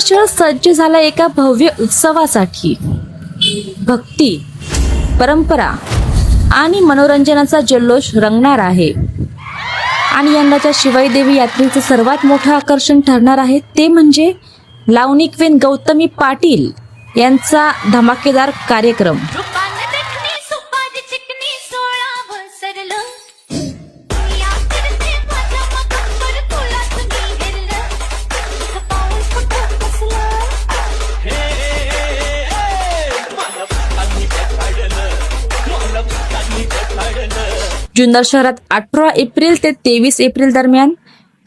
शहर सज्ज झाला एका भव्य उत्सवासाठी। भक्ती, परंपरा आणि मनोरंजनाचा जल्लोष रंगणार आहे। आणि यंदाच्या शिवाई देवी यात्रेचे सर्वात मोठं आकर्षण ठरणार आहे ते म्हणजे लावणी क्वीन गौतमी पाटील यांचा धमाकेदार कार्यक्रम। जुन्नर शहरात 18 एप्रिल ते 23 एप्रिल दरम्यान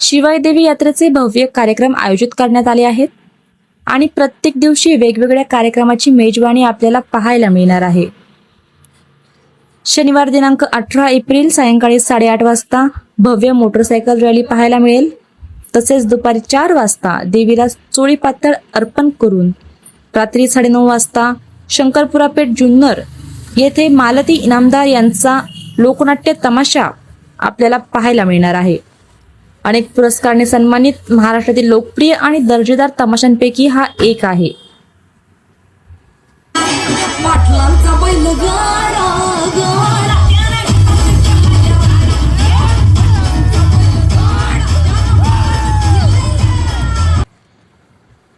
शिवाई देवी यात्रेचे भव्य कार्यक्रम आयोजित करण्यात आले आहेत आणि प्रत्येक दिवशी वेगवेगळ्या कार्यक्रमाची मेजवानी आपल्याला पाहायला मिळणार आहे। शनिवार दिनांक 18 एप्रिल सायंकाळी 8:30 वाजता भव्य मोटरसायकल रॅली पाहायला मिळेल। तसेच दुपारी 4 वाजता देवीला चोळी पातळ अर्पण करून रात्री 9:30 वाजता शंकरपुरा पेठ जुन्नर येथे मालती इनामदार यांचा लोकनाट्य तमाशा आपल्याला पाहायला मिळणार आहे। अनेक पुरस्काराने सन्मानित महाराष्ट्रातील लोकप्रिय आणि दर्जेदार तमाशांपैकी हा एक आहे।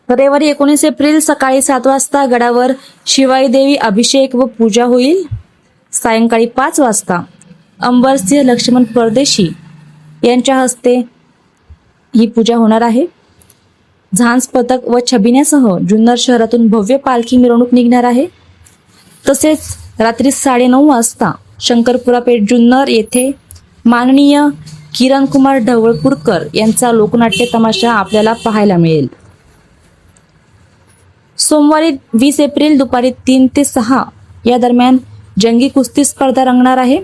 रविवारी 19 एप्रिल सकाळी 7 वाजता गडावर शिवाई देवी अभिषेक व पूजा होईल। सायंकाळी 5 वाजता अंबरसिंह लक्ष्मण परदेशी यांच्या हस्ते ही पूजा होणार आहे। झांज पथक व छबिन्यासह जुन्नर शहरातून भव्य पालखी मिरवणूक निघणार आहे। तसेच रात्री 9:30 वाजता शंकरपुरा पेठ जुन्नर येथे माननीय किरण कुमार ढवळपूरकर यांचा लोकनाट्य तमाशा आपल्याला पाहायला मिळेल। सोमवारी 20 एप्रिल दुपारी 3 ते 6 या दरम्यान जंगी कुस्ती स्पर्धा रंगणार आहे।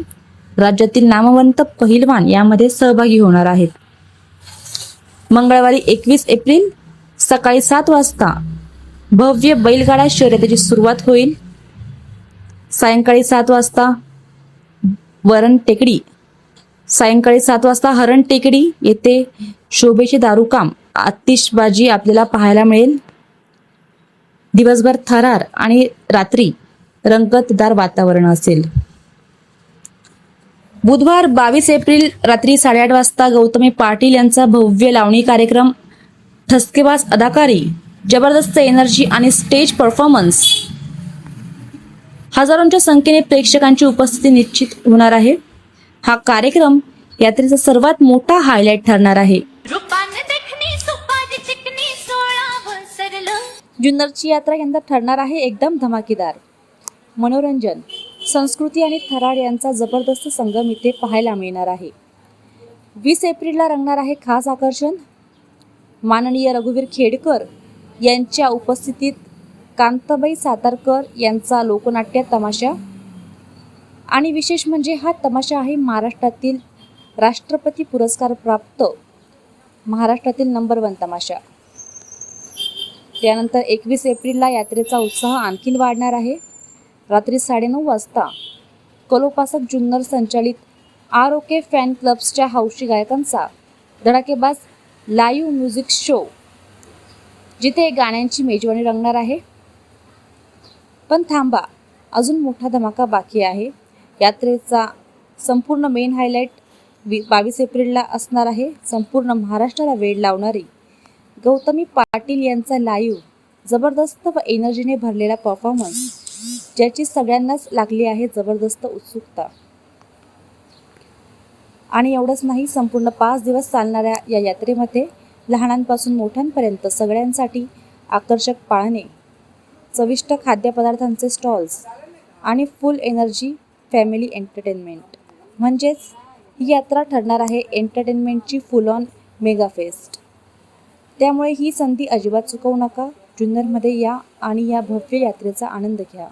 राज्यातील नामवंत पहिलवान यामध्ये सहभागी होणार आहेत। मंगळवारी 21 एप्रिल सकाळी 7 वाजता भव्य बैलगाडा शर्यतीची सुरुवात होईल। सायंकाळी 7 वाजता हरण टेकडी येथे शोभेचे दारूकाम आतिषबाजी आपल्याला पाहायला मिळेल। दिवसभर थरार आणि रात्री रंगतदार वातावरण असेल। बुधवार 22 एप्रिल रात्री 8:30 वाजता गौतमी पाटील यांचा भव्य लावणी कार्यक्रम, ठसकेबाज अदाकारी, जबरदस्त एनर्जी आणि स्टेज परफॉर्मन्स, हजारोंच्या संख्येने प्रेक्षकांची उपस्थिती निश्चित होणार आहे। हा कार्यक्रम यात्रेचा सर्वात मोठा हायलाइट ठरणार आहे। जुन्नरची यात्रा यंदा ठरणार आहे एकदम धमाकेदार। मनोरंजन, संस्कृती आणि थरार यांचा जबरदस्त संगम इथे पाहायला मिळणार आहे। 20 एप्रिलला रंगणार आहे खास आकर्षण। माननीय रघुवीर खेडकर यांच्या उपस्थितीत कांताबाई सातारकर यांचा लोकनाट्य तमाशा आणि विशेष म्हणजे हा तमाशा आहे महाराष्ट्रातील राष्ट्रपती पुरस्कार प्राप्त महाराष्ट्रातील नंबर 1 तमाशा। त्यानंतर 21 एप्रिलला यात्रेचा उत्साह आणखीन वाढणार आहे। रात्री 9:30 वाजता कलोपासक जुन्नर संचालित ROK फॅन क्लब्सच्या हौशी गायकांचा धडाकेबाज लाईव्ह म्युझिक शो, जिथे गाण्यांची मेजवानी रंगणार आहे। पण थांबा, अजून मोठा धमाका बाकी आहे। यात्रेचा संपूर्ण मेन हायलाइट 22 एप्रिलला असणार आहे। संपूर्ण महाराष्ट्राला वेड लावणारी गौतमी पाटील यांचा लाईव्ह जबरदस्त व एनर्जीने भरलेला परफॉर्मन्स, ज्याची सगळ्यांनाच लागली आहे जबरदस्त उत्सुकता। आणि एवढंच नाही, संपूर्ण 5 दिवस चालणाऱ्या या यात्रेमध्ये लहानांपासून मोठ्यांपर्यंत सगळ्यांसाठी आकर्षक पाळणे, चविष्ट खाद्यपदार्थांचे स्टॉल्स आणि फुल एनर्जी फॅमिली एंटरटेनमेंट, म्हणजेच ही यात्रा ठरणार आहे एंटरटेनमेंटची फुल ऑन मेगा फेस्ट। त्यामुळे ही संधी अजिबात चुकवू नका। जुन्नरमध्ये या आणि या भव्य यात्रेचा आनंद घ्या।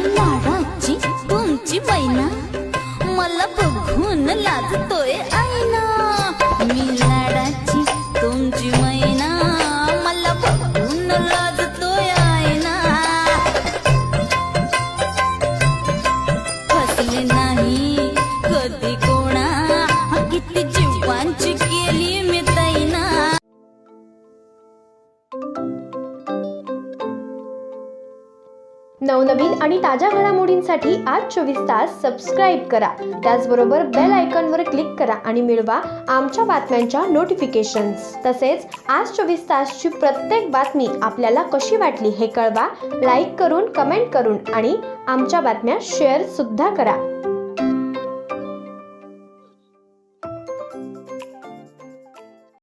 लाडाची तुमची मैना मला बघून लाजतोय आईना। मी लाडाची तुमची मैना मला बघून लाजतोय आईना। फसले नाही नवनवीन आणि ताज्या घडामोडींसाठी आज 24 तास सबस्क्राईब करा. त्याचबरोबर बेल आयकॉनवर क्लिक करा आणि मिळवा आमच्या बातम्यांच्या नोटिफिकेशन्स. तसेच आज 24 तासची प्रत्येक बातमी आपल्याला कशी वाटली हे कळवा. लाईक करून, कमेंट करून आणि आमच्या बातम्या शेअर सुद्धा करा.